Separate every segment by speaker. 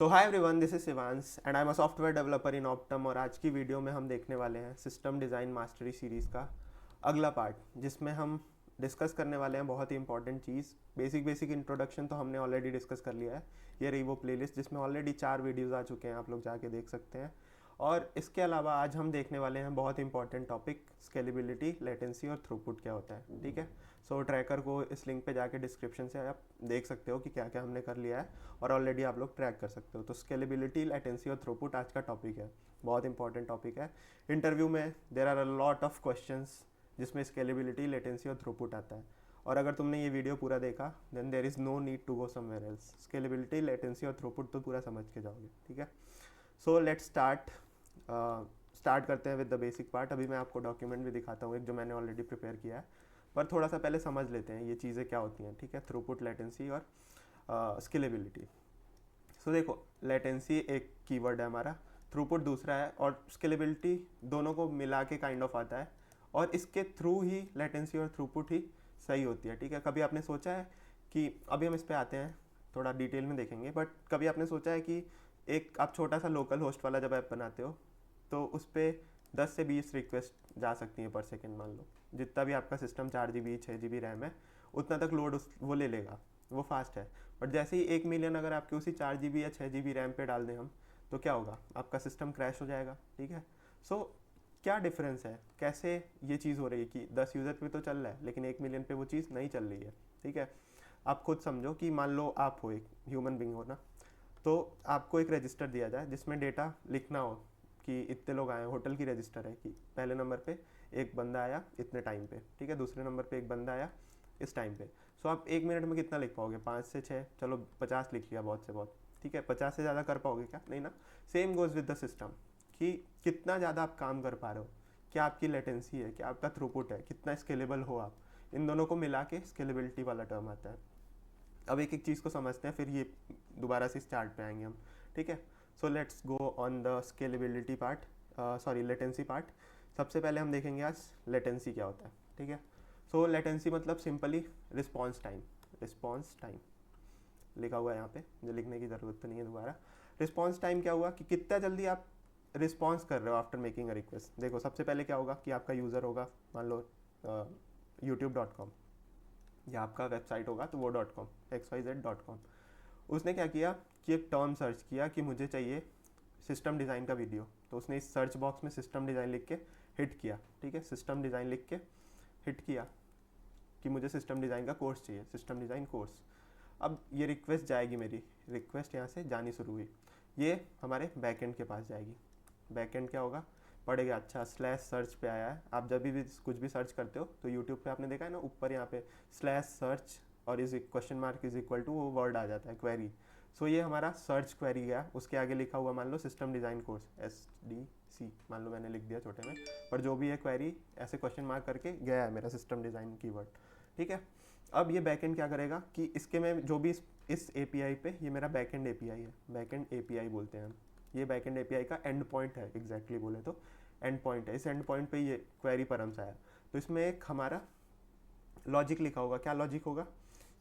Speaker 1: तो hi everyone, this is Shivansh and I am a software developer in Optum. और आज की वीडियो में हम देखने वाले हैं सिस्टम डिज़ाइन मास्टरी सीरीज़ का अगला पार्ट, जिसमें हम डिस्कस करने वाले हैं बहुत ही इंपॉर्टेंट चीज़। बेसिक इंट्रोडक्शन तो हमने ऑलरेडी डिस्कस कर लिया है। ये रही वो प्लेलिस्ट जिसमें ऑलरेडी 4 वीडियोज़ आ चुके हैं, आप लोग जाके देख सकते हैं। और इसके अलावा आज हम देखने वाले हैं बहुत इंपॉर्टेंट टॉपिक, स्केलेबिलिटी, लेटेंसी और थ्रूपुट क्या होता है। ठीक है, सो ट्रैकर को इस लिंक पे जाके डिस्क्रिप्शन से आप देख सकते हो कि क्या क्या हमने कर लिया है और ऑलरेडी आप लोग ट्रैक कर सकते हो। तो स्केलेबिलिटी, लेटेंसी और थ्रूपुट आज का टॉपिक है, बहुत इंपॉर्टेंट टॉपिक है। इंटरव्यू में there are a lot of questions जिसमें स्केलेबिलिटी, लेटेंसी और थ्रूपुट आता है। और अगर तुमने ये वीडियो पूरा देखा then there is no need to go somewhere else. Scalability, latency और थ्रूपुट तो पूरा समझ के जाओगे। ठीक है, सो लेट्स स्टार्ट करते हैं विद द बेसिक पार्ट। अभी मैं आपको डॉक्यूमेंट भी दिखाता हूँ एक, जो मैंने ऑलरेडी प्रिपेयर किया है, पर थोड़ा सा पहले समझ लेते हैं ये चीज़ें क्या होती हैं। ठीक है, थ्रूपुट, लेटेंसी और स्केलेबिलिटी। सो देखो, लेटेंसी एक कीवर्ड है हमारा, थ्रूपुट दूसरा है, और स्केलेबिलिटी दोनों को मिला के काइंड ऑफ आता है। और इसके थ्रू ही लेटेंसी और थ्रूपुट ही सही होती है। ठीक है, कभी आपने सोचा है कि, अभी हम इस पर आते हैं, थोड़ा डिटेल में देखेंगे, बट कभी आपने सोचा है कि एक आप छोटा सा लोकल होस्ट वाला जब ऐप बनाते हो तो उस पर 10 से 20 रिक्वेस्ट जा सकती हैं पर सेकेंड। मान लो जितना भी आपका सिस्टम 4 GB 6 GB रैम है उतना तक लोड वो ले लेगा, वो फास्ट है। बट जैसे ही 1 मिलियन अगर आपके उसी 4 GB या 6 GB रैम पे डाल दें हम, तो क्या होगा, आपका सिस्टम क्रैश हो जाएगा। ठीक है, सो क्या डिफरेंस है, कैसे ये चीज़ हो रही है कि 10 यूज़र पे तो चल रहा है लेकिन 1 मिलियन पे वो चीज़ नहीं चल रही है। ठीक है, आप खुद समझो कि मान लो आप हो एक ह्यूमन बींग हो ना, तो आपको एक रजिस्टर दिया जाए जिसमें डेटा लिखना हो कि इतने लोग आए, होटल की रजिस्टर है कि पहले नंबर पे एक बंदा आया इतने टाइम पे, ठीक है, दूसरे नंबर पे एक बंदा आया इस टाइम पे। सो आप 1 मिनट में कितना लिख पाओगे, 5 से 6, चलो 50 लिख लिया बहुत से बहुत। ठीक है, 50 से ज़्यादा कर पाओगे क्या, नहीं ना। Same goes with the system, कि कितना ज़्यादा आप काम कर पा रहे हो, क्या आपकी लेटेंसी है, क्या आपका थ्रूपुट है, कितना स्केलेबल हो आप। इन दोनों को मिला के स्केलेबिलिटी वाला टर्म आता है। अब एक एक चीज़ को समझते हैं, फिर ये दोबारा से स्टार्ट पे आएंगे हम। ठीक है, so let's go on the scalability part, sorry latency part. सबसे पहले हम देखेंगे आज लेटेंसी क्या होता है। ठीक है, सो लेटेंसी मतलब simply response time. Response time लिखा हुआ है यहाँ पे, जो लिखने की ज़रूरत तो नहीं है दोबारा। रिस्पॉन्स टाइम क्या हुआ कि कितना जल्दी आप रिस्पॉन्स कर रहे हो आफ्टर मेकिंग अ रिक्वेस्ट। देखो, सबसे पहले क्या होगा कि आपका यूज़र होगा, मान लो YouTube.com, या आपका वेबसाइट होगा तो वो .com, XYZ.com। उसने क्या किया कि एक टर्म सर्च किया कि मुझे चाहिए सिस्टम डिज़ाइन का वीडियो, तो उसने इस सर्च बॉक्स में सिस्टम डिज़ाइन लिख के हिट किया। ठीक है, सिस्टम डिज़ाइन लिख के हिट किया कि मुझे सिस्टम डिज़ाइन का कोर्स चाहिए, सिस्टम डिज़ाइन कोर्स। अब ये रिक्वेस्ट जाएगी, मेरी रिक्वेस्ट यहाँ से जानी शुरू हुई, ये हमारे बैकएंड के पास जाएगी। बैकएंड क्या होगा, पड़ेगा, अच्छा स्लैश सर्च पे आया है। आप जब भी कुछ भी सर्च करते हो तो यूट्यूब पे आपने देखा है ना, ऊपर यहाँ पे स्लैश सर्च और is question mark is equal to वो वर्ड आ जाता है, क्वेरी। सो ये हमारा सर्च क्वेरी गया, उसके आगे लिखा हुआ मान लो सिस्टम डिज़ाइन कोर्स, SDC मान लो, मैंने लिख दिया छोटे में, पर जो भी है क्वेरी ऐसे क्वेश्चन मार्क करके गया है मेरा सिस्टम डिज़ाइन कीवर्ड। ठीक है, अब ये बैकएंड क्या करेगा कि इसके में जो भी इस API पे, ये मेरा बैकएंड API है, बैकएंड API बोलते हैं हम। ये बैकएंड API का एंड पॉइंट है, एग्जैक्टली बोले तो एंड पॉइंट है। इस एंड पॉइंट पे ये क्वेरी परम्स आया, तो इसमें एक हमारा लॉजिक लिखा होगा। क्या लॉजिक होगा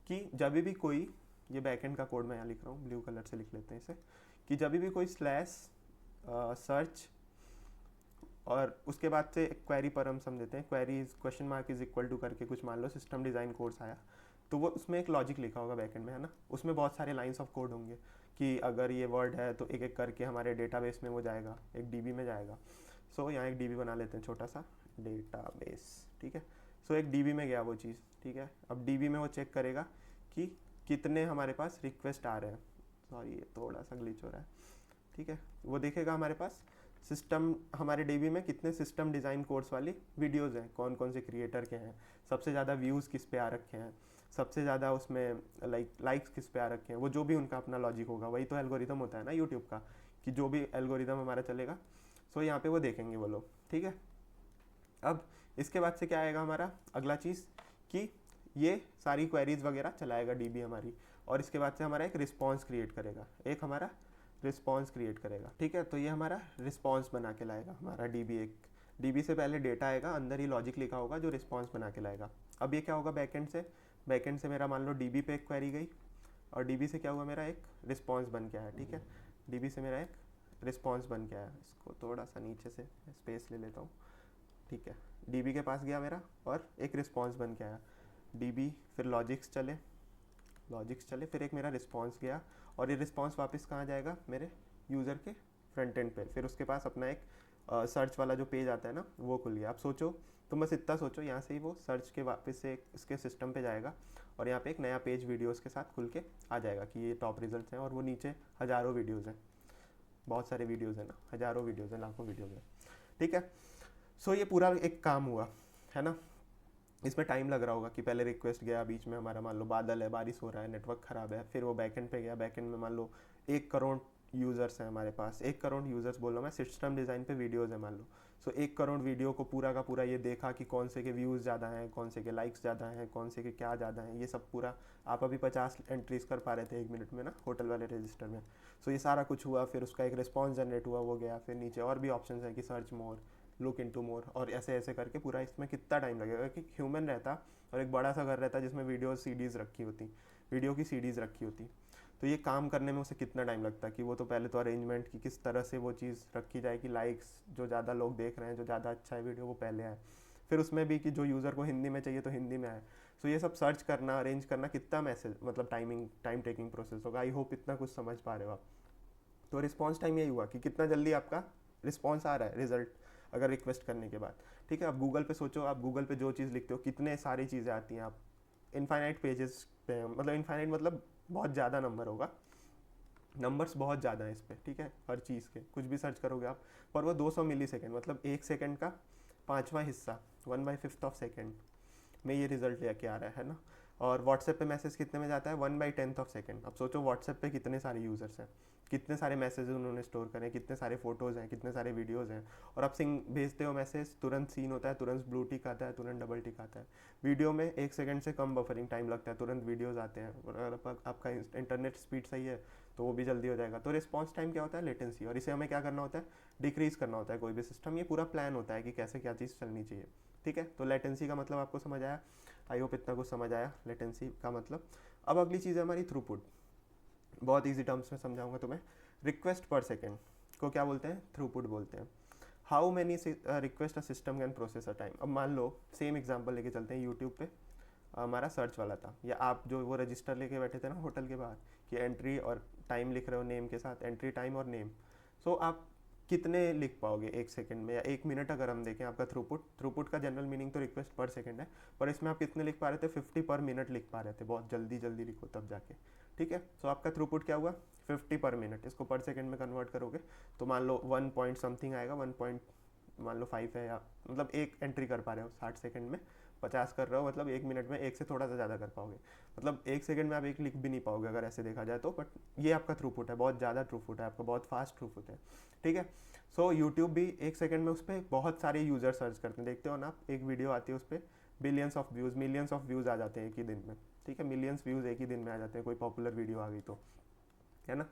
Speaker 1: कि जब भी कोई, ये बैकएंड का कोड मैं यहाँ लिख रहा हूँ, ब्लू कलर से लिख लेते हैं इसे, कि जब भी कोई स्लैश सर्च और उसके बाद से क्वेरी पर हम समझते हैं, query question mark is equal to करके कुछ मान लो सिस्टम डिज़ाइन कोर्स आया, तो वो उसमें एक लॉजिक लिखा होगा बैकएंड में, है ना। उसमें बहुत सारे लाइंस ऑफ कोड होंगे कि अगर ये वर्ड है तो एक एक करके हमारे डेटाबेस में वो जाएगा, एक DB में जाएगा। सो यहाँ एक DB बना लेते हैं, छोटा सा डेटाबेस। ठीक है, सो एक DB में गया वो चीज़। ठीक है, अब DB में वो चेक करेगा कि कितने हमारे पास रिक्वेस्ट आ रहे हैं। सॉरी, ये थोड़ा सा ग्लिच हो रहा है। ठीक है, वो देखेगा हमारे पास सिस्टम, हमारे DB में कितने सिस्टम डिज़ाइन कोर्स वाली वीडियोज़ हैं, कौन कौन से क्रिएटर के हैं, सबसे ज़्यादा व्यूज़ किस पे आ रखे हैं, सबसे ज़्यादा उसमें लाइक्स किस पे आ रखे हैं। वो जो भी उनका अपना लॉजिक होगा, वही तो एल्गोरिदम होता है ना यूट्यूब का, कि जो भी एल्गोरिदम हमारा चलेगा, सो यहाँ पे वो देखेंगे वो लोग। ठीक है, अब इसके बाद से क्या आएगा हमारा अगला चीज़, कि ये सारी क्वेरीज वगैरह चलाएगा DB हमारी, और इसके बाद से हमारा एक रिस्पॉन्स क्रिएट करेगा, एक हमारा रिस्पॉन्स क्रिएट करेगा। ठीक है, तो ये हमारा रिस्पॉन्स बना के लाएगा हमारा DB। एक DB से पहले डेटा आएगा, अंदर ही लॉजिक लिखा होगा जो रिस्पॉन्स बना के लाएगा। अब ये क्या होगा बैकेंड से मेरा मान लो DB पे एक क्वेरी गई, और DB से क्या हुआ, मेरा एक रिस्पॉन्स बन के आया। ठीक है, डीबी से मेरा एक रिस्पॉन्स बन के आया, इसको थोड़ा सा नीचे से स्पेस ले लेता हूँ, ठीक है। डीबी के पास गया मेरा और एक रिस्पॉन्स बन के आया, डीबी, फिर लॉजिक्स चले, फिर एक मेरा रिस्पॉन्स गया, और ये रिस्पॉन्स वापस कहाँ जाएगा, मेरे यूज़र के फ्रंट एंड पे, फिर उसके पास अपना एक सर्च वाला जो पेज आता है ना वो खुल गया। आप सोचो, तुम बस इतना सोचो, यहाँ से ही वो सर्च के वापस से इसके सिस्टम पे जाएगा और यहाँ पे एक नया पेज वीडियोस के साथ खुल के आ जाएगा कि ये टॉप रिजल्ट्स हैं, और वो नीचे हज़ारों वीडियोस हैं, बहुत सारे वीडियोस हैं ना, हज़ारों वीडियोस हैं, लाखों वीडियोस हैं, ठीक है। सो ये पूरा एक काम हुआ है ना। इसमें टाइम लग रहा होगा कि पहले रिक्वेस्ट गया, बीच में हमारा मान लो बादल है, बारिश हो रहा है, नेटवर्क ख़राब है, फिर वो बैकएंड पे गया, बैकएंड में मान लो 1 करोड़ यूज़र्स हैं हमारे पास, 1 करोड़ यूज़र्स बोल रहा हूँ मैं, सिस्टम डिज़ाइन पे वीडियोज़ है मान लो। सो 1 करोड़ वीडियो को पूरा का पूरा ये देखा कि कौन से के व्यूज़ ज़्यादा हैं, कौन से के लाइक्स ज़्यादा हैं, कौन से के क्या ज़्यादा हैं, ये सब पूरा। आप अभी 50 एंट्रीज कर पा रहे थे 1 मिनट में ना होटल वाले रजिस्टर में। सो ये सारा कुछ हुआ, फिर उसका एक रिस्पॉन्स जनरेट हुआ, वो गया, फिर नीचे और भी ऑप्शन हैं कि सर्च मोर, लुक इनटू मोर, और ऐसे ऐसे करके पूरा। इसमें कितना टाइम लगेगा कि ह्यूमन रहता और एक बड़ा सा घर रहता जिसमें वीडियो सीडीज़ रखी होती, वीडियो की सीडीज़ रखी होती, तो ये काम करने में उसे कितना टाइम लगता कि वो तो पहले तो अरेंजमेंट की किस तरह से वो चीज़ रखी जाए कि लाइक्स जो ज़्यादा लोग देख रहे हैं, जो ज़्यादा अच्छा है वीडियो वो पहले आए, फिर उसमें भी कि जो यूज़र को हिंदी में चाहिए तो हिंदी में आए। सो ये सब सर्च करना, अरेंज करना कितना मैसेज मतलब टाइम टेकिंग प्रोसेस होगा। आई होप इतना कुछ समझ पा रहे हो आप। तो रिस्पॉन्स टाइम यही हुआ कि कितना जल्दी आपका रिस्पॉन्स आ रहा है, रिजल्ट अगर रिक्वेस्ट करने के बाद, ठीक है। आप गूगल पे सोचो, आप गूगल पे जो चीज़ लिखते हो कितने सारी चीज़ें आती हैं, आप इनफाइनाइट पेजेस पे, मतलब इनफाइनाइट मतलब बहुत ज़्यादा नंबर होगा, नंबर्स बहुत ज़्यादा हैं इस पर, ठीक है। हर चीज़ के कुछ भी सर्च करोगे आप, पर वो 200 मिली सेकेंड मतलब 1 सेकेंड का 5वां हिस्सा, 1/5 ऑफ सेकेंड में ये रिजल्ट लेके आ रहा है ना। और व्हाट्सएप पे मैसेज कितने में जाता है, 1/10 ऑफ सेकेंड। अब सोचो व्हाट्सएप पे कितने सारे यूज़र्स हैं, कितने सारे मैसेज उन्होंने स्टोर करें, कितने सारे फोटोज़ हैं, कितने सारे वीडियोज़ हैं, और आप सिंग भेजते हो मैसेज, तुरंत सीन होता है, तुरंत ब्लू टिक आता है, तुरंत डबल टिक आता है। वीडियो में 1 सेकेंड से कम बफरिंग टाइम लगता है, तुरंत वीडियोज़ आते हैं, और अगर आपका इंटरनेट स्पीड सही है तो वो भी जल्दी हो जाएगा। तो रिस्पॉन्स टाइम क्या होता है, लेटेंसी, और इसे हमें क्या करना होता है, डिक्रीज़ करना होता है कोई भी सिस्टम। ये पूरा प्लान होता है कि कैसे क्या चीज़ चलनी चाहिए, ठीक है। तो लेटेंसी का मतलब आपको समझ आया, आई होप इतना कुछ समझ आया लेटेंसी का मतलब। अब अगली चीज़ है हमारी थ्रूपुट, बहुत ईजी टर्म्स में समझाऊंगा तुम्हें। रिक्वेस्ट पर सेकेंड को क्या बोलते हैं, थ्रूपुट बोलते हैं। How many request a system can process a time. अब मान लो सेम एग्जांपल लेके चलते हैं, यूट्यूब पे हमारा सर्च वाला था, या आप जो वो रजिस्टर लेके बैठे थे ना होटल के बाहर कि एंट्री और टाइम लिख रहे हो नेम के साथ, एंट्री टाइम और नेम। सो आप कितने लिख पाओगे 1 सेकंड में या 1 मिनट अगर हम देखें आपका थ्रूपुट का जनरल मीनिंग तो रिक्वेस्ट पर सेकंड है, पर इसमें आप कितने लिख पा रहे थे, 50 पर मिनट लिख पा रहे थे, बहुत जल्दी जल्दी लिखो तब जाके, ठीक है। सो आपका थ्रूपुट क्या हुआ, 50 पर मिनट। इसको पर सेकंड में कन्वर्ट करोगे तो मान लो 1 पॉइंट समथिंग आएगा, 1 पॉइंट मान लो 5 है, या मतलब एक एंट्री कर पा रहे हो 60 सेकंड में, 50 कर रहे हो मतलब 1 मिनट में एक से थोड़ा सा ज़्यादा कर पाओगे, मतलब 1 सेकंड में आप एक लिख भी नहीं पाओगे अगर ऐसे देखा जाए तो। बट ये आपका थ्रूपुट है, बहुत ज़्यादा थ्रूपुट है आपका, बहुत फास्ट थ्रूपुट है, ठीक है। सो यूट्यूब भी 1 सेकंड में उस पर बहुत सारे यूज़र सर्च करते हैं, देखते हो ना आप, एक वीडियो आती है उस पर billions of views, millions of views आ जाते हैं एक ही दिन में, ठीक है। मिलियंस व्यूज़ एक ही दिन में आ जाते हैं, कोई पॉपुलर वीडियो आ गई तो, है ना,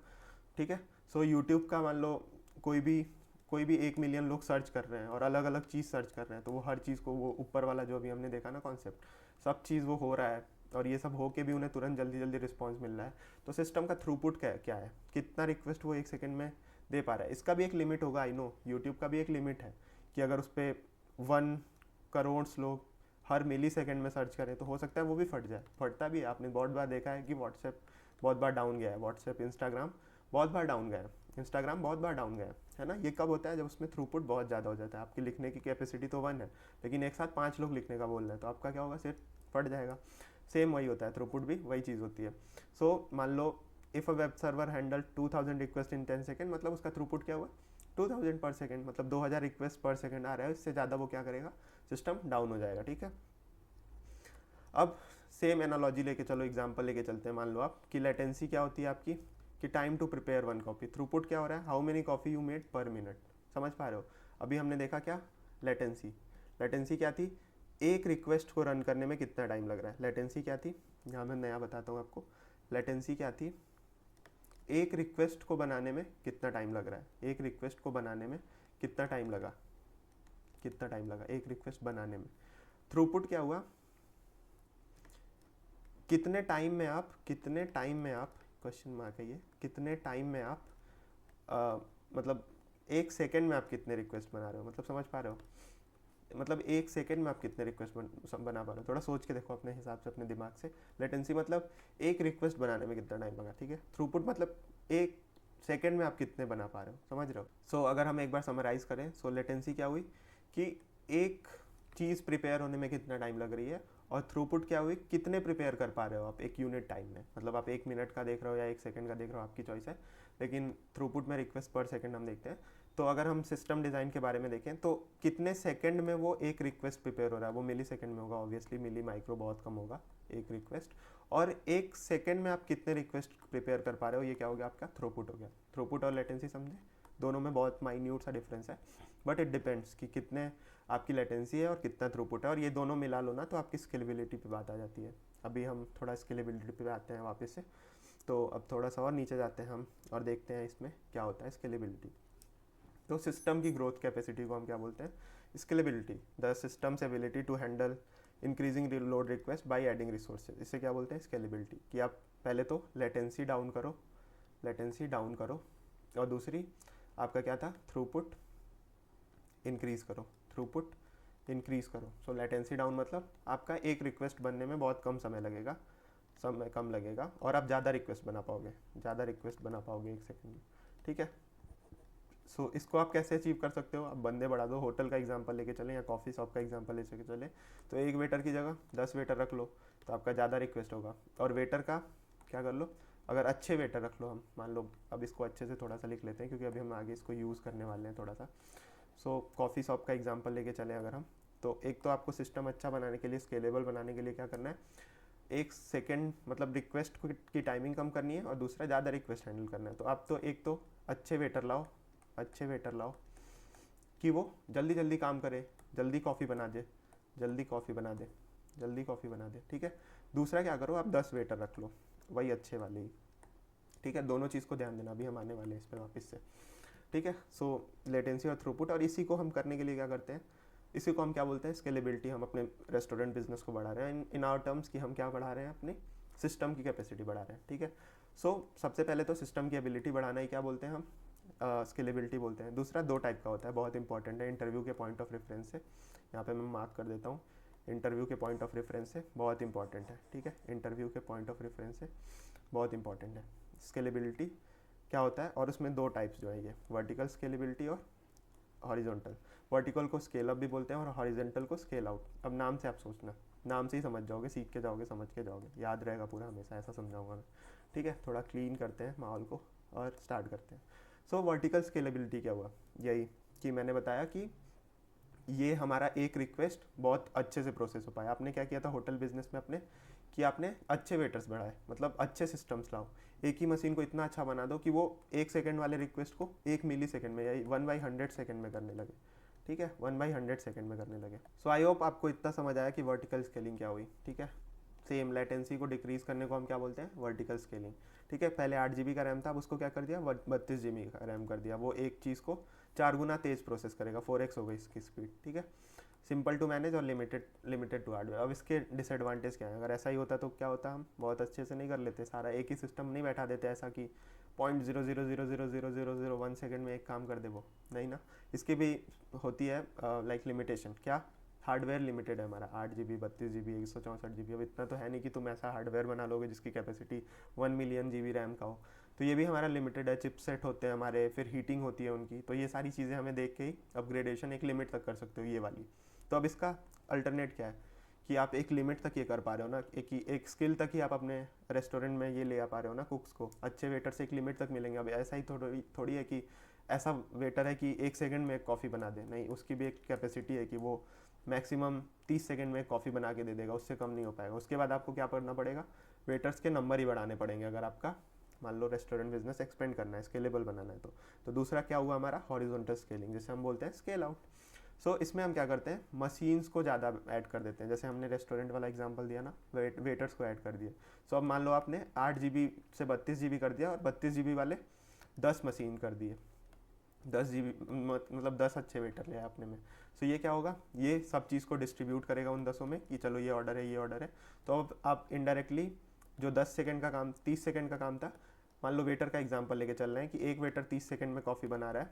Speaker 1: ठीक है। सो यूट्यूब का मान लो कोई भी 1 मिलियन लोग सर्च कर रहे हैं और अलग अलग चीज़ सर्च कर रहे हैं, तो वो हर चीज़ को, वो ऊपर वाला जो अभी हमने देखा ना कॉन्सेप्ट, सब चीज़ वो हो रहा है, और ये सब हो के भी उन्हें तुरंत जल्दी जल्दी रिस्पॉन्स मिल रहा है। तो सिस्टम का थ्रूपुट क्या है, कितना रिक्वेस्ट वो 1 सेकंड में दे पा रहा है। इसका भी एक लिमिट होगा, आई नो, यूट्यूब का भी एक लिमिट है कि अगर उस पर 1 करोड़ लोग हर मिली सेकेंड में सर्च करें तो हो सकता है वो भी फट जाए, फटता भी है। आपने बहुत बार देखा है कि व्हाट्सएप बहुत बार डाउन गया है, व्हाट्सएप इंस्टाग्राम बहुत बार डाउन गया है, इंस्टाग्राम बहुत बार डाउन गया है ना। ये कब होता है, जब उसमें थ्रूपुट बहुत ज़्यादा हो जाता है। आपकी लिखने की कैपेसिटी तो 1 है, लेकिन एक साथ 5 लोग लिखने का बोल रहे हैं, तो आपका क्या होगा, सिर्फ फट जाएगा। सेम वही होता है, थ्रूपुट भी वही चीज़ होती है। सो मान लो if a web server handle 2000 request in 10 second, मतलब उसका थ्रूपुट क्या हुआ, 2000 पर सेकेंड, मतलब 2000 रिक्वेस्ट पर सेकेंड आ रहा है, इससे ज़्यादा वो क्या करेगा, सिस्टम डाउन हो जाएगा, ठीक है। अब सेम एनालॉजी लेके चलो, एग्जांपल लेके चलते हैं। मान लो आप कि लेटेंसी क्या होती है आपकी, कि time to prepare 1 coffee. Throughput क्या हो रहा है, how many coffee you made per minute. समझ पा रहे हो, अभी हमने देखा क्या, लेटेंसी। लेटेंसी क्या थी, एक रिक्वेस्ट को रन करने में कितना टाइम लग रहा है, लेटेंसी क्या थी, यहाँ मैं नया बताता हूँ आपको। लेटेंसी क्या थी, एक रिक्वेस्ट को बनाने में कितना टाइम लग रहा है, एक रिक्वेस्ट को बनाने में कितना टाइम लगा, कितना टाइम लगा एक रिक्वेस्ट बनाने में। थ्रूपुट क्या हुआ, कितने टाइम में आप क्वेश्चन मार्क है ये, कितने टाइम में आप मतलब 1 सेकंड में आप कितने रिक्वेस्ट बना रहे हो, मतलब समझ पा रहे हो, मतलब 1 सेकंड में आप कितने रिक्वेस्ट बना पा रहे हो, थोड़ा सोच के देखो अपने हिसाब से अपने दिमाग से। लेटेंसी मतलब एक रिक्वेस्ट बनाने में कितना टाइम लगा, ठीक है। थ्रूपुट मतलब 1 सेकंड में आप कितने बना पा रहे हो, समझ रहे हो। सो अगर हम एक बार समराइज करें, सो लेटेंसी क्या हुई कि एक चीज़ प्रिपेयर होने में कितना टाइम लग रही है, और थ्रूपुट क्या हुई कितने प्रिपेयर कर पा रहे हो आप एक यूनिट टाइम में, मतलब आप 1 मिनट का देख रहे हो या 1 सेकंड का देख रहे हो, आपकी चॉइस है। लेकिन थ्रूपुट में रिक्वेस्ट पर सेकंड हम देखते हैं। तो अगर हम सिस्टम डिज़ाइन के बारे में देखें तो कितने सेकंड में वो एक रिक्वेस्ट प्रिपेयर हो रहा है, वो मिली सेकंड में होगा ऑब्वियसली, मिली माइक्रो बहुत कम होगा एक रिक्वेस्ट। और 1 सेकंड में आप कितने रिक्वेस्ट प्रिपेयर कर पा रहे हो, ये क्या हो गया आपका थ्रूपुट हो गया। थ्रूपुट और लेटेंसी समझे, दोनों में बहुत माइन्यूट सा डिफरेंस है, बट इट डिपेंड्स कि कितने आपकी लेटेंसी है और कितना थ्रूपुट है, और ये दोनों मिला लो ना तो आपकी स्केलेबिलिटी पे बात आ जाती है। अभी हम थोड़ा स्केलेबिलिटी पे आते हैं वापस से, तो अब थोड़ा सा और नीचे जाते हैं हम और देखते हैं इसमें क्या होता है स्केलेबिलिटी। तो सिस्टम की ग्रोथ कैपेसिटी को हम क्या बोलते हैं, scalability, the systems ability to handle increasing load request by adding resources, इसे क्या बोलते हैं स्केलेबिलिटी। कि आप पहले तो लेटेंसी डाउन करो, लेटेंसी डाउन करो, और दूसरी आपका क्या था थ्रूपुट इंक्रीज़ करो, थ्रूपुट इंक्रीज़ करो। सो लेटेंसी डाउन मतलब आपका एक रिक्वेस्ट बनने में बहुत कम समय लगेगा, समय कम लगेगा, और आप ज़्यादा रिक्वेस्ट बना पाओगे, ज़्यादा रिक्वेस्ट बना पाओगे 1 सेकंड में, ठीक है। सो इसको आप कैसे अचीव कर सकते हो, आप बंदे बढ़ा दो, होटल का एग्जांपल लेके चलें या कॉफ़ी शॉप का एग्जांपल लेके चले, तो एक वेटर की जगह 10 वेटर रख लो, तो आपका ज़्यादा रिक्वेस्ट होगा। और वेटर का क्या कर लो, अगर अच्छे वेटर रख लो, हम मान लो, अब इसको अच्छे से थोड़ा सा लिख लेते हैं क्योंकि अभी हम आगे इसको यूज़ करने वाले हैं थोड़ा सा। सो कॉफ़ी शॉप का एग्जांपल लेके चलें अगर हम, तो एक तो आपको सिस्टम अच्छा बनाने के लिए, स्केलेबल बनाने के लिए क्या करना है, 1 सेकंड मतलब रिक्वेस्ट की टाइमिंग कम करनी है, और दूसरा ज़्यादा रिक्वेस्ट हैंडल करना है। तो आप तो एक तो अच्छे वेटर लाओ, अच्छे वेटर लाओ कि वो जल्दी जल्दी काम करे, जल्दी कॉफ़ी बना दे, जल्दी कॉफ़ी बना दे, जल्दी कॉफ़ी बना दे, ठीक है। दूसरा क्या करो, आप 10 वेटर रख लो, वही अच्छे वाले ही, ठीक है। दोनों चीज़ को ध्यान देना, अभी हम आने वाले हैं इस पर वापस से, ठीक है। सो लेटेंसी और थ्रूपुट, और इसी को हम करने के लिए क्या करते हैं, इसी को हम क्या बोलते हैं स्केलेबिलिटी। हम अपने रेस्टोरेंट बिजनेस को बढ़ा रहे हैं इन आवर टर्म्स कि हम क्या बढ़ा रहे हैं, अपने सिस्टम की कैपेसिटी बढ़ा रहे हैं, ठीक है। सो सबसे पहले तो सिस्टम की एबिलिटी बढ़ाना ही क्या बोलते हैं हम, स्केलेबिलिटी बोलते हैं। दूसरा 2 टाइप का होता है, बहुत इंपॉर्टेंट है इंटरव्यू के पॉइंट ऑफ रेफरेंस से, यहाँ पे मैं मार्क कर देता हूँ, इंटरव्यू के पॉइंट ऑफ रेफरेंस से बहुत इंपॉर्टेंट है, ठीक है। इंटरव्यू के पॉइंट ऑफ रेफरेंस से बहुत इंपॉर्टेंट है स्केलेबिलिटी क्या होता है, और उसमें 2 टाइप्स जो है ये, वर्टिकल स्केलेबिलिटी और हॉरिजॉन्टल। वर्टिकल को स्केल अप भी बोलते हैं और हॉरिजॉन्टल को स्केल आउट। अब नाम से आप सोचना, नाम से ही समझ जाओगे, सीख के जाओगे, समझ के जाओगे, याद रहेगा पूरा हमेशा, ऐसा समझाऊंगा मैं, ठीक है। थोड़ा क्लीन करते हैं माहौल को और स्टार्ट करते हैं। सो वर्टिकल स्केलेबिलिटी क्या हुआ, यही कि मैंने बताया कि ये हमारा एक रिक्वेस्ट बहुत अच्छे से प्रोसेस हो पाया। आपने क्या किया था होटल बिजनेस में अपने, कि आपने अच्छे वेटर्स बढ़ाए, मतलब अच्छे सिस्टम्स लाओ, एक ही मशीन को इतना अच्छा बना दो कि वो 1 सेकंड वाले रिक्वेस्ट को 1 मिली सेकंड में या 1/100 सेकंड में करने लगे, ठीक है, 1/100 सेकंड में करने लगे। सो आई होप आपको इतना समझ आया कि वर्टिकल स्केलिंग क्या हुई, ठीक है। सेम लेटेंसी को डिक्रीज करने को हम क्या बोलते हैं, वर्टिकल स्केलिंग, ठीक है। पहले 8 GB का रैम था, अब उसको क्या कर दिया, 32 GB का रैम कर दिया। वो एक चीज़ को 4 गुना तेज प्रोसेस करेगा, 4x हो गई इसकी स्पीड, ठीक है। सिंपल टू मैनेज और लिमिटेड टू हार्डवेयर। अब इसके डिसएडवांटेज क्या है, अगर ऐसा ही होता तो क्या होता, हम बहुत अच्छे से नहीं कर लेते, सारा एक ही सिस्टम नहीं बैठा देते ऐसा कि 0.00000001 सेकेंड में एक काम कर दे, वो नहीं ना। इसकी भी होती है लाइक लिमिटेशन, क्या, हार्डवेयर लिमिटेड है हमारा, 8 GB 32 GB 164 GB। अब इतना तो है नहीं कि तुम ऐसा हार्डवेयर बना लोगे जिसकी कैपेसिटी 1 मिलियन GB रैम का हो, तो ये भी हमारा लिमिटेड है। चिपसेट होते हैं हमारे, फिर हीटिंग होती है उनकी, तो ये सारी चीज़ें हमें देख के ही अपग्रेडेशन एक लिमिट तक कर सकते हो ये वाली। तो अब इसका अल्टरनेट क्या है कि आप एक लिमिट तक ये कर पा रहे हो ना, एक स्किल तक ही आप अपने रेस्टोरेंट में ये ले आ पा रहे हो ना, कुक्स को अच्छे वेटर से एक लिमिट तक मिलेंगे। अब ऐसा ही थोड़ी है कि ऐसा वेटर है कि 1 सेकंड में कॉफ़ी बना दे, नहीं, उसकी भी एक कैपेसिटी है कि वो मैक्सिमम 30 सेकंड में कॉफ़ी बना के दे देगा, उससे कम नहीं हो पाएगा। उसके बाद आपको क्या करना पड़ेगा, वेटर्स के नंबर ही बढ़ाने पड़ेंगे अगर आपका मान लो रेस्टोरेंट बिजनेस एक्सपेंड करना है, स्केलेबल बनाना है तो दूसरा क्या हुआ हमारा, हॉरिजॉन्टल स्केलिंग, जिसे हम बोलते हैं स्केल आउट। सो इसमें हम क्या करते हैं, मशीन्स को ज़्यादा ऐड कर देते हैं। जैसे हमने रेस्टोरेंट वाला एग्जांपल दिया ना, वेटर्स को ऐड कर दिए। सो अब मान लो आपने 8 GB से 32 GB कर दिया, और 32 GB वाले 10 मशीन कर दिए, 10 GB मतलब 10 अच्छे वेटर ले आपने में। सो ये क्या होगा, ये सब चीज़ को डिस्ट्रीब्यूट करेगा उन 10 में कि चलो ये ऑर्डर है, ये ऑर्डर है। तो अब आप इनडायरेक्टली जो 10 सेकंड का काम, 30 सेकंड का काम था, मान लो वेटर का एग्जांपल लेके चल रहे हैं कि एक वेटर 30 सेकंड में कॉफ़ी बना रहा है,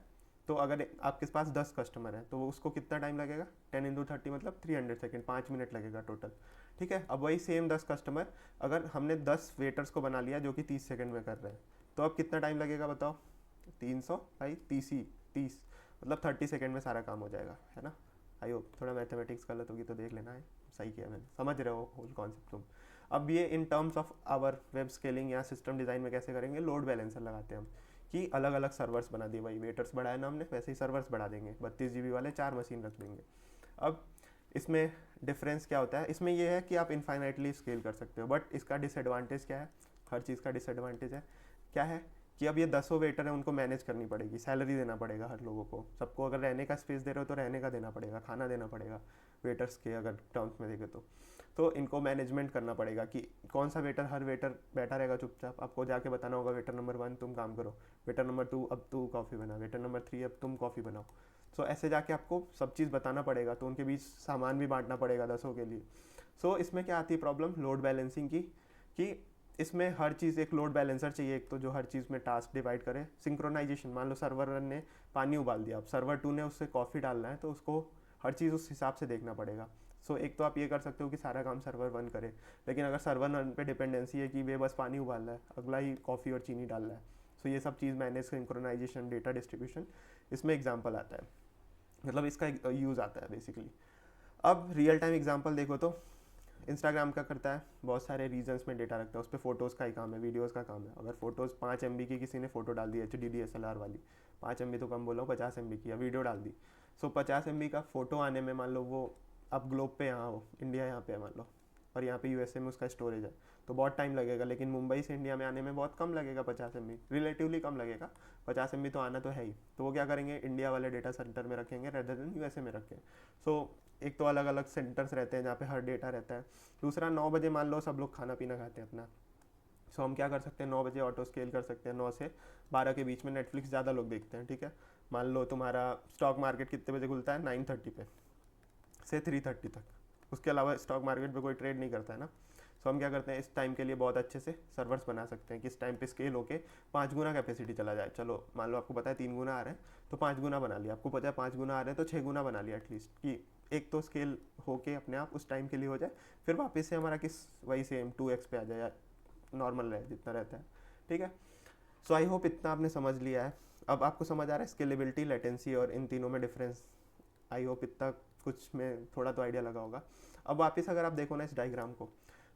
Speaker 1: तो अगर आपके पास 10 कस्टमर हैं तो वो उसको कितना टाइम लगेगा, 10 × 30 मतलब 300 सेकंड, 5 मिनट लगेगा टोटल। ठीक है, अब वही सेम 10 कस्टमर, अगर हमने 10 वेटर्स को बना लिया जो कि 30 सेकंड में कर रहे हैं, तो अब कितना टाइम लगेगा बताओ, 300 भाई 30 मतलब 30 सेकंड में सारा काम हो जाएगा, है ना। आई होप, थोड़ा मैथमेटिक्स गलत होगी तो देख लेना है, सही किया मैंने, समझ रहे हो होल कॉन्सेप्ट तुम। अब ये in terms of our web scaling या सिस्टम डिज़ाइन में कैसे करेंगे, लोड बैलेंसर लगाते हैं हम, कि अलग अलग सर्वर्स बना दिए, वही वेटर्स बढ़ाए ना हमने, वैसे ही सर्वर्स बढ़ा देंगे, 32 GB वाले 4 मशीन रख देंगे। अब इसमें डिफरेंस क्या होता है, इसमें यह है कि आप इनफाइनाइटली स्केल कर सकते हो, बट इसका डिसएडवांटेज क्या है, हर चीज़ का डिसएडवांटेज है, क्या है कि अब ये 10 वेटर हैं, उनको मैनेज करनी पड़ेगी, सैलरी देना पड़ेगा हर लोगों को, सबको अगर रहने का स्पेस दे रहे हो तो रहने का देना पड़ेगा, खाना देना पड़ेगा वेटर्स के अगर टर्म्स में देखें तो इनको मैनेजमेंट करना पड़ेगा कि कौन सा वेटर, हर वेटर बैठा रहेगा चुपचाप, आपको जाके बताना होगा वेटर नंबर 1 तुम काम करो, वेटर नंबर 2 अब तू कॉफ़ी बना, वेटर नंबर 3 अब तुम कॉफ़ी बनाओ। सो ऐसे जाके आपको सब चीज़ बताना पड़ेगा, तो उनके बीच सामान भी बांटना पड़ेगा 10 के लिए। सो इसमें क्या आती है प्रॉब्लम, लोड बैलेंसिंग की, कि इसमें हर चीज़ एक लोड बैलेंसर चाहिए, एक तो जो हर चीज़ में टास्क डिवाइड करे, सिंक्रोनाइजेशन, मान लो सर्वर 1 ने पानी उबाल दिया, अब सर्वर 2 ने उससे कॉफ़ी डालना है, तो उसको हर चीज़ उस हिसाब से देखना पड़ेगा। सो एक तो आप ये कर सकते हो कि सारा काम सर्वर 1 करे, लेकिन अगर सर्वर 1 पे डिपेंडेंसी है कि वे बस पानी उबाल रहा है, अगला ही कॉफ़ी और चीनी डाल रहा है, सो ये सब चीज़ मैनेज, सिंक्रोनाइजेशन, डेटा डिस्ट्रीब्यूशन, इसमें एग्जाम्पल आता है, मतलब इसका यूज़ आता है बेसिकली। अब रियल टाइम एग्जांपल देखो तो इंस्टाग्राम क्या करता है, बहुत सारे रीजन्स में डेटा रखता है, उस पर फोटोज़ का ही काम है, वीडियोस का काम है। अगर फोटोज़ 5 MB की किसी ने फोटो डाल दी HD DSLR वाली, 5 MB तो कम बोला हूँ, 50 MB की या वीडियो डाल दी, सो 50 MB का फ़ोटो आने में, मान लो वो अब ग्लोब पे यहाँ हो, इंडिया यहाँ पे है मान लो, और यहाँ पे USA में उसका स्टोरेज है, तो बहुत टाइम लगेगा, लेकिन मुंबई से इंडिया में आने में बहुत कम लगेगा, 50 MB रिलेटिवली कम लगेगा, 50 MB तो आना तो है ही। तो वो क्या करेंगे, इंडिया वाले डेटा सेंटर में रखेंगे रेदर देन USA में रखें। सो एक तो अलग अलग सेंटर्स रहते हैं जहाँ पे हर डेटा रहता है। दूसरा, 9 बजे मान लो सब लोग खाना पीना खाते हैं अपना, सो हम क्या कर सकते हैं, 9 बजे ऑटो स्केल कर सकते हैं, 9 से 12 के बीच में नेटफ्लिक्स ज़्यादा लोग देखते हैं, ठीक है। मान लो तुम्हारा स्टॉक मार्केट कितने बजे खुलता है, 9:30 पे से 3:30 तक, उसके अलावा स्टॉक मार्केट पे कोई ट्रेड नहीं करता है ना। सो हम क्या करते हैं, इस टाइम के लिए बहुत अच्छे से सर्वर्स बना सकते हैं कि इस टाइम पे स्केल होके 5 गुना कैपेसिटी चला जाए। चलो मान लो आपको पता है 3 गुना आ रहे हैं तो 5 गुना बना लिया, आपको पता है 5 गुना आ रहे हैं तो 6 गुना बना लिया एटलीस्ट, कि एक तो स्केल होके अपने आप उस टाइम के लिए हो जाए, फिर वापस से हमारा किस वही सेम 2x पे आ जाए या नॉर्मल रहे जितना रहता है, ठीक है। सो आई होप इतना आपने समझ लिया है। अब आपको समझ आ रहा है स्केलेबिलिटी, लेटेंसी और इन तीनों में डिफरेंस, आई होप इतना कुछ में थोड़ा तो आइडिया लगा होगा। अब वापस अगर आप देखो ना इस डायग्राम को,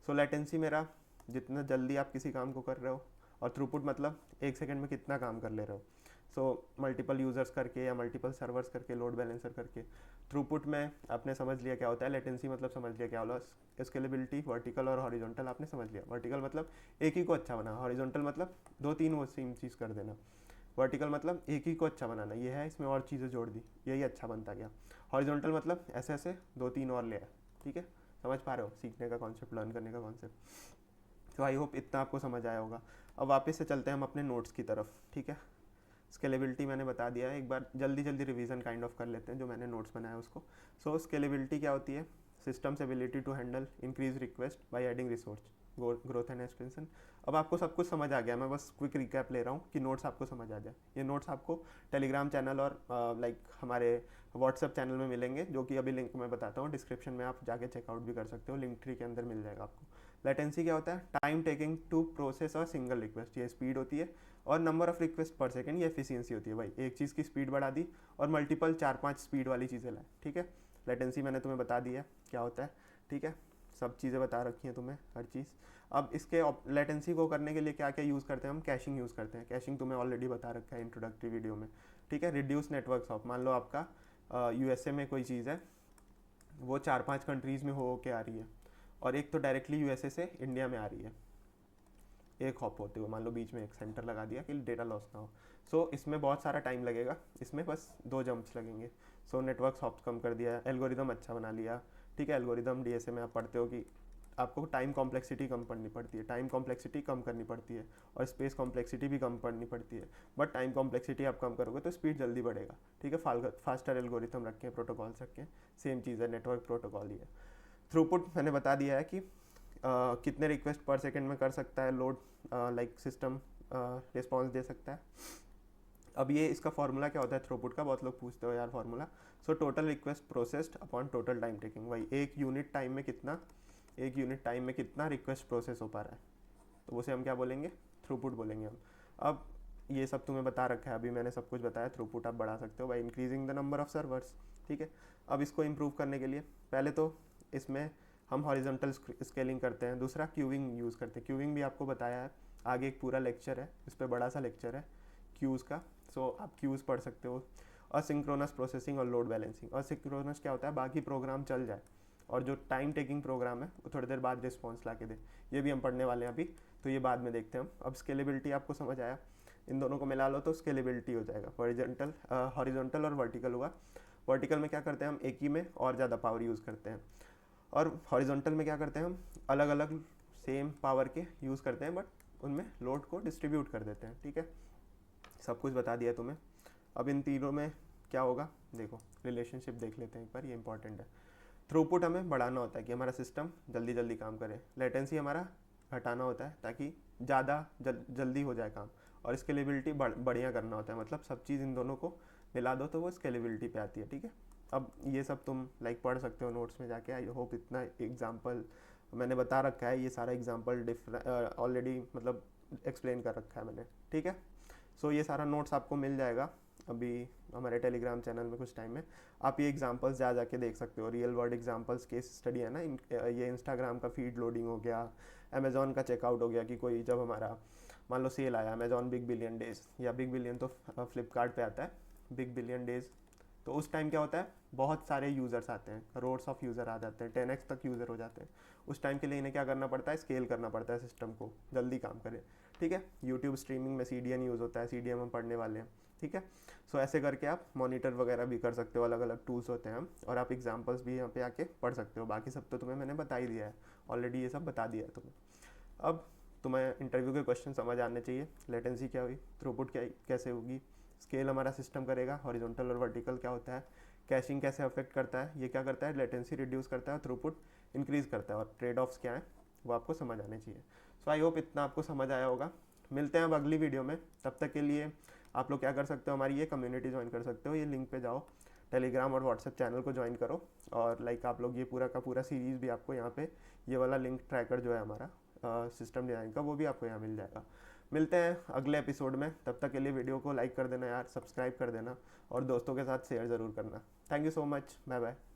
Speaker 1: सो लेटेंसी मेरा जितना जल्दी आप किसी काम को कर रहे हो, और थ्रूपुट मतलब 1 सेकंड में कितना काम कर ले रहे हो। सो मल्टीपल यूज़र्स करके या मल्टीपल सर्वर्स करके, लोड बैलेंसर करके। थ्रूपुट में आपने समझ लिया क्या होता है, लेटेंसी मतलब समझ लिया क्या होगा, स्केलेबिलिटी वर्टिकल और हॉरिजॉन्टल आपने समझ लिया। वर्टिकल मतलब एक ही को अच्छा बना, हॉरिजॉन्टल मतलब 2-3 वो सेम चीज़ कर देना। वर्टिकल मतलब एक ही को अच्छा बनाना, ये है इसमें और चीज़ें जोड़ दी, यही अच्छा बनता गया। हॉरिजॉन्टल मतलब ऐसे ऐसे 2-3 और ले आए, ठीक है। समझ पा रहे हो सीखने का कॉन्सेप्ट, लर्न करने का कॉन्सेप्ट। तो आई होप इतना आपको समझ आया होगा। अब वापस से चलते हैं हम अपने नोट्स की तरफ, ठीक है। स्केलेबिलिटी मैंने बता दिया है, एक बार जल्दी जल्दी रिवीजन काइंड ऑफ कर लेते हैं जो मैंने नोट्स बनाया उसको। सो स्केलेबिलिटी क्या होती है, systems ability to handle increase request by adding resource, growth and expansion. अब आपको सब कुछ समझ आ गया, मैं बस क्विक रिकैप ले रहा हूँ कि नोट्स आपको समझ आ जाए। ये नोट्स आपको टेलीग्राम चैनल और लाइक हमारे व्हाट्सएप चैनल में मिलेंगे, जो कि अभी लिंक मैं बताता हूँ डिस्क्रिप्शन में, आप जाके चेकआउट भी कर सकते हो, लिंक ट्री के अंदर मिल जाएगा आपको। लेटेंसी क्या होता है, टाइम टेकिंग टू प्रोसेस और सिंगल रिक्वेस्ट, ये स्पीड होती है। और नंबर ऑफ रिक्वेस्ट पर सेकंड, ये एफिशिएंसी होती है, भाई एक चीज़ की स्पीड बढ़ा दी और मल्टीपल 4-5 स्पीड वाली चीज़ें लाए, ठीक है। लेटेंसी मैंने तुम्हें बता दिया क्या होता है, ठीक है, सब चीज़ें बता रखी हैं तुम्हें हर चीज़। अब इसके लेटेंसी को करने के लिए क्या क्या यूज़ करते हैं हम, कैशिंग यूज़ करते हैं। कैशिंग तुम्हें ऑलरेडी बता रखा है इंट्रोडक्टरी वीडियो में, ठीक है। रिड्यूस नेटवर्क ऑफ, मान लो आपका USA में कोई चीज़ है, वो 4-5 कंट्रीज़ में हो के आ रही है, और एक तो डायरेक्टली USA से इंडिया में आ रही है, एक हॉप होते हुए, मान लो बीच में एक सेंटर लगा दिया कि डेटा लॉस ना हो। सो इसमें बहुत सारा टाइम लगेगा, इसमें बस 2 जंप्स लगेंगे। सो नेटवर्क हॉप्स कम कर दिया, एल्गोरिदम अच्छा बना लिया, ठीक है। एल्गोरिदम DSA में आप पढ़ते हो कि आपको टाइम कॉम्प्लेक्सिटी कम पड़नी पड़ती है, टाइम कॉम्प्लेक्सिटी कम करनी पड़ती है, और स्पेस कॉम्प्लेक्सिटी भी कम पड़नी पड़ती है। बट टाइम कॉम्प्लेक्सिटी आप कम करोगे तो स्पीड जल्दी बढ़ेगा, ठीक है। फास्टर एल्गोरिथम रखें, प्रोटोकॉल्स रखें, सेम चीज़ है, नेटवर्क प्रोटोकॉल ही है। थ्रूपुट मैंने बता दिया है कि कितने रिक्वेस्ट पर सेकंड में कर सकता है लोड लाइक सिस्टम, रिस्पॉन्स दे सकता है। अब ये इसका फार्मूला क्या होता है थ्रूपुट का, बहुत लोग पूछते हो यार formula. So total request processed upon total time taking, वही एक यूनिट टाइम में कितना रिक्वेस्ट प्रोसेस हो पा रहा है, तो उसे हम क्या बोलेंगे, थ्रूपुट बोलेंगे हम। अब ये सब तुम्हें बता रखा है, अभी मैंने सब कुछ बताया। थ्रूपुट आप बढ़ा सकते हो by increasing the number of servers, ठीक है। अब इसको इम्प्रूव करने के लिए पहले तो इसमें हम हॉरिजॉन्टल स्केलिंग करते हैं, दूसरा क्यूइंग यूज़ करते हैं। क्यूइंग भी आपको बताया है, आगे एक पूरा लेक्चर है, इस पर बड़ा सा लेक्चर है क्यूज़ का, सो आप क्यूज़ पढ़ सकते हो। असिंक्रोनस प्रोसेसिंग और लोड बैलेंसिंग। असिंक्रोनस क्या होता है, बाकी प्रोग्राम चल जाए और जो टाइम टेकिंग प्रोग्राम है वो थोड़ी देर बाद रिस्पॉन्स ला के दे, ये भी हम पढ़ने वाले हैं अभी, तो ये बाद में देखते हैं हम। अब स्केलेबिलिटी आपको समझ आया, इन दोनों को मिला लो तो स्केलेबिलिटी हो जाएगा। हॉरिजॉन्टल और वर्टिकल हुआ। वर्टिकल में क्या करते हैं हम, एक ही में और ज़्यादा पावर यूज़ करते हैं, और हॉरिजॉन्टल में क्या करते हैं हम, अलग अलग सेम पावर के यूज़ करते हैं बट उनमें लोड को डिस्ट्रीब्यूट कर देते हैं, ठीक है। सब कुछ बता दिया तुम्हें। अब इन तीनों में क्या होगा, देखो रिलेशनशिप देख लेते हैं एक बार, ये इंपॉर्टेंट है। थ्रूपुट हमें बढ़ाना होता है कि हमारा सिस्टम जल्दी जल्दी काम करे, लेटेंसी हमारा घटाना होता है ताकि ज़्यादा जल्दी हो जाए काम, और स्केलेबिलिटी बढ़िया करना होता है, मतलब सब चीज़ इन दोनों को मिला दो तो वो स्केलेबिलिटी पे आती है, ठीक है। अब ये सब तुम पढ़ सकते हो नोट्स में जाके। आई होप इतना एग्जाम्पल मैंने बता रखा है, ये सारा एग्जाम्पल ऑलरेडी मतलब एक्सप्लेन कर रखा है मैंने, ठीक है। सो ये सारा नोट्स आपको मिल जाएगा अभी हमारे टेलीग्राम चैनल में कुछ टाइम में। आप ये एग्जांपल्स जाके देख सकते हो, real world examples, case study है ना। ये इंस्टाग्राम का फीड लोडिंग हो गया, अमेज़ॉन का चेकआउट हो गया कि कोई जब हमारा मान लो सेल आया अमेज़ॉन बिग बिलियन डेज, या बिग बिलियन तो फ्लिपकार्ट पे आता है, बिग बिलियन डेज, तो उस टाइम क्या होता है, बहुत सारे यूज़र्स आते हैं, करोड्स ऑफ यूज़र आ जाते हैं, 10x तक यूज़र हो जाते हैं। उस टाइम के लिए इन्हें क्या करना पड़ता है, स्केल करना पड़ता है सिस्टम को, जल्दी काम करे, ठीक है। यूट्यूब स्ट्रीमिंग में CDN यूज़ होता है, CDN हम पढ़ने वाले हैं, ठीक है। सो ऐसे करके आप मॉनिटर वगैरह भी कर सकते हो, अलग अलग टूल्स होते हैं, और आप एग्जाम्पल्स भी यहाँ पे आके पढ़ सकते हो। बाकी सब तो तुम्हें मैंने बता ही दिया है ऑलरेडी, ये सब बता दिया है तुम्हें। अब तुम्हें इंटरव्यू के क्वेश्चन समझ आने चाहिए, लेटेंसी क्या हुई, थ्रूपुट क्या कैसे होगी, स्केल हमारा सिस्टम करेगा, हॉरिजॉन्टल और वर्टिकल क्या होता है, कैशिंग कैसे अफेक्ट करता है, ये क्या करता है, लेटेंसी रिड्यूस करता है, थ्रूपुट इंक्रीज़ करता है, और ट्रेड ऑफ्स क्या है वो आपको समझ आने चाहिए। सो आई होप इतना आपको समझ आया होगा। मिलते हैं अब अगली वीडियो में, तब तक के लिए आप लोग क्या कर सकते हो, हमारी ये कम्युनिटी ज्वाइन कर सकते हो, ये लिंक पे जाओ, टेलीग्राम और व्हाट्सएप चैनल को ज्वाइन करो, और आप लोग ये पूरा का पूरा सीरीज़ भी आपको यहाँ पे, ये वाला लिंक ट्रैकर जो है हमारा सिस्टम डिज़ाइन का, वो भी आपको यहाँ मिल जाएगा। मिलते हैं अगले एपिसोड में, तब तक के लिए वीडियो को लाइक कर देना यार, सब्सक्राइब कर देना, और दोस्तों के साथ शेयर ज़रूर करना। Thank you so much, bye bye.